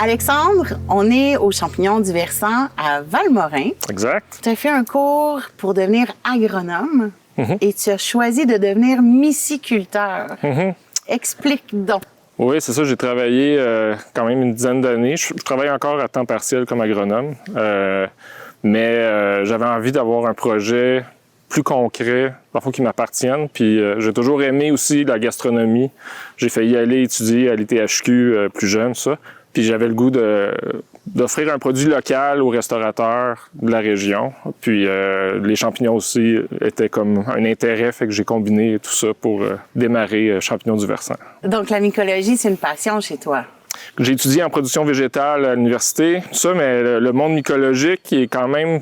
Alexandre, on est aux Champignons du Versant à Valmorin. Exact. Tu as fait un cours pour devenir agronome et tu as choisi de devenir myciculteur. Explique donc. Oui, c'est ça. J'ai travaillé quand même une dizaine d'années. Je travaille encore à temps partiel comme agronome, mais j'avais envie d'avoir un projet plus concret, parfois qui m'appartienne. Puis j'ai toujours aimé aussi la gastronomie. J'ai failli aller étudier à l'ITHQ plus jeune, ça. Puis j'avais le goût d'offrir un produit local aux restaurateurs de la région. Puis les champignons aussi étaient comme un intérêt, fait que j'ai combiné tout ça pour démarrer Champignons du Versant. Donc la mycologie, c'est une passion chez toi? J'ai étudié en production végétale à l'université, tout ça, mais le monde mycologique est quand même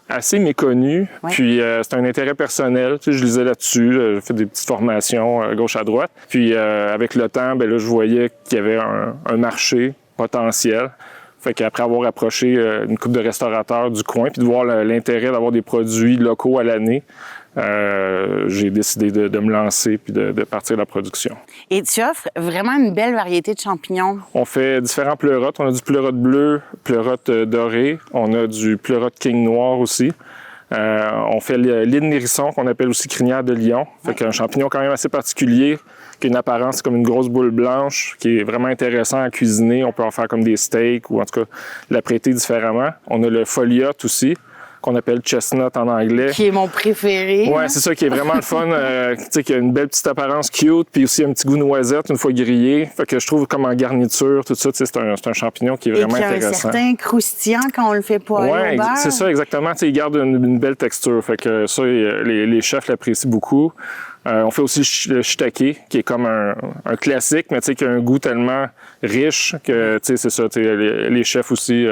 assez méconnu. Ouais. Puis c'est un intérêt personnel. Tu sais, je lisais là-dessus, j'ai fait des petites formations à gauche à droite. Puis avec le temps, ben là, je voyais qu'il y avait un marché potentiel. Fait qu'après avoir approché une couple de restaurateurs du coin, puis de voir l'intérêt d'avoir des produits locaux à l'année, j'ai décidé de me lancer puis de partir la production. Et tu offres vraiment une belle variété de champignons. On fait différents pleurotes. On a du pleurote bleu, pleurote doré. On a du pleurote king noir aussi. On fait l'île nérisson, qu'on appelle aussi crinière de lion. Fait qu'un champignon quand même assez particulier, qui a une apparence comme une grosse boule blanche, qui est vraiment intéressant à cuisiner. On peut en faire comme des steaks ou en tout cas l'apprêter différemment. On a le foliote aussi, qu'on appelle chestnut en anglais. Qui est mon préféré. Ouais, c'est ça qui est vraiment le fun. Tu sais, qui a une belle petite apparence cute, puis aussi un petit goût noisette une fois grillé. Fait que je trouve comme en garniture, tout ça, tu sais, c'est un champignon qui est vraiment intéressant. Et qui a un certain croustillant quand on le fait poêler au beurre. C'est ça, exactement. Tu sais, il garde une belle texture. Fait que ça, les chefs l'apprécient beaucoup. On fait aussi le shiitake, qui est comme un classique, mais tu sais, qui a un goût tellement riche que, tu sais, c'est ça, tu sais, les chefs aussi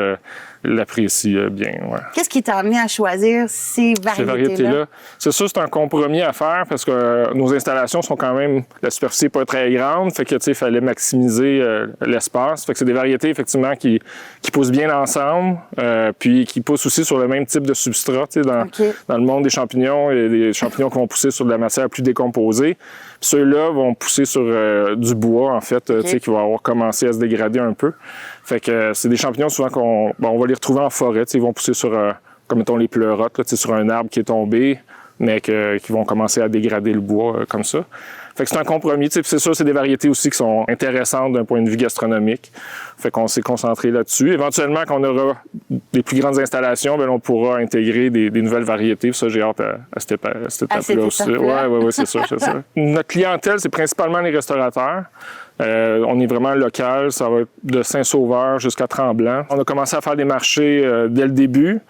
l'apprécient bien. Ouais. Qu'est-ce qui t'a amené à choisir ces variétés-là? C'est sûr, c'est un compromis à faire parce que nos installations sont quand même, la superficie n'est pas très grande, fait que, tu sais, il fallait maximiser l'espace. Fait que c'est des variétés, effectivement, qui poussent bien ensemble, puis qui poussent aussi sur le même type de substrat, tu sais, dans le monde des champignons, il y a des champignons qui vont pousser sur de la matière plus décomposée. Puis ceux-là vont pousser sur du bois, en fait, tu sais, qui va avoir commencé à se dégrader un peu. Fait que c'est des champignons souvent on va les retrouver en forêt. Ils vont pousser sur, comme mettons les pleurotes, là, sur un arbre qui est tombé, mais qui vont commencer à dégrader le bois comme ça. Fait que c'est un compromis. C'est sûr, c'est des variétés aussi qui sont intéressantes d'un point de vue gastronomique. Fait qu'on s'est concentré là-dessus. Éventuellement, quand on aura des plus grandes installations, bien, on pourra intégrer des nouvelles variétés. Ça, j'ai hâte à cette étape-là aussi. Oui, c'est sûr, c'est ça. Notre clientèle, c'est principalement les restaurateurs. On est vraiment local, ça va être de Saint-Sauveur jusqu'à Tremblant. On a commencé à faire des marchés dès le début,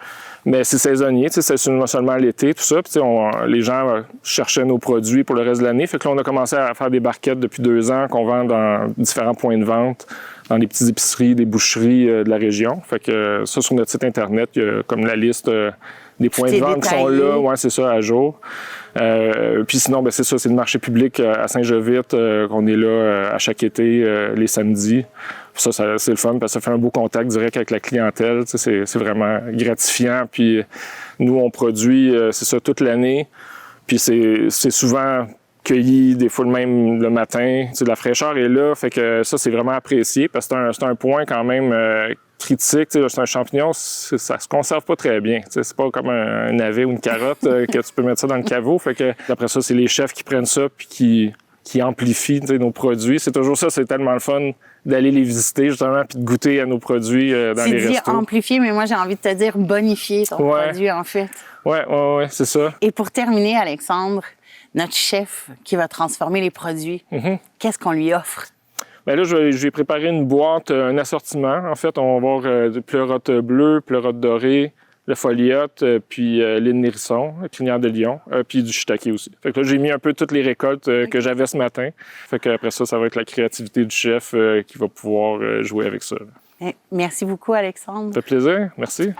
mais c'est saisonnier, c'est seulement l'été, tout ça. Puis les gens cherchaient nos produits pour le reste de l'année. Fait que là, on a commencé à faire des barquettes depuis 2 ans qu'on vend dans différents points de vente, dans des petites épiceries, des boucheries de la région. Fait que ça, sur notre site Internet, il y a comme la liste des points de vente qui sont là. Ouais, c'est ça, à jour. Puis sinon, ben, c'est ça, c'est le marché public à Saint-Jovite qu'on est là à chaque été, les samedis. Ça, c'est le fun parce que ça fait un beau contact direct avec la clientèle. C'est vraiment gratifiant. Puis nous, on produit, c'est ça, toute l'année. Puis c'est souvent cueilli des fois même le matin. La fraîcheur est là, fait que ça, c'est vraiment apprécié parce que c'est un point quand même critique. C'est un champignon, ça se conserve pas très bien. C'est pas comme un navet ou une carotte que tu peux mettre ça dans le caveau. Fait que après ça, c'est les chefs qui prennent ça puis qui amplifient nos produits. C'est toujours ça, c'est tellement le fun d'aller les visiter justement puis de goûter à nos produits dans les restos. C'est dit amplifier, mais moi j'ai envie de te dire bonifier ton produit en fait. Oui, c'est ça. Et pour terminer, Alexandre, notre chef qui va transformer les produits, qu'est-ce qu'on lui offre? Bien là, je vais préparer une boîte, un assortiment. En fait, on va avoir du pleurote bleu, pleurote doré, le foliote, puis l'île nérisson, la crinière de lion, puis du shiitake aussi. Fait que là, j'ai mis un peu toutes les récoltes que j'avais ce matin. Fait qu'après ça va être la créativité du chef qui va pouvoir jouer avec ça. Merci beaucoup, Alexandre. Ça fait plaisir. Merci.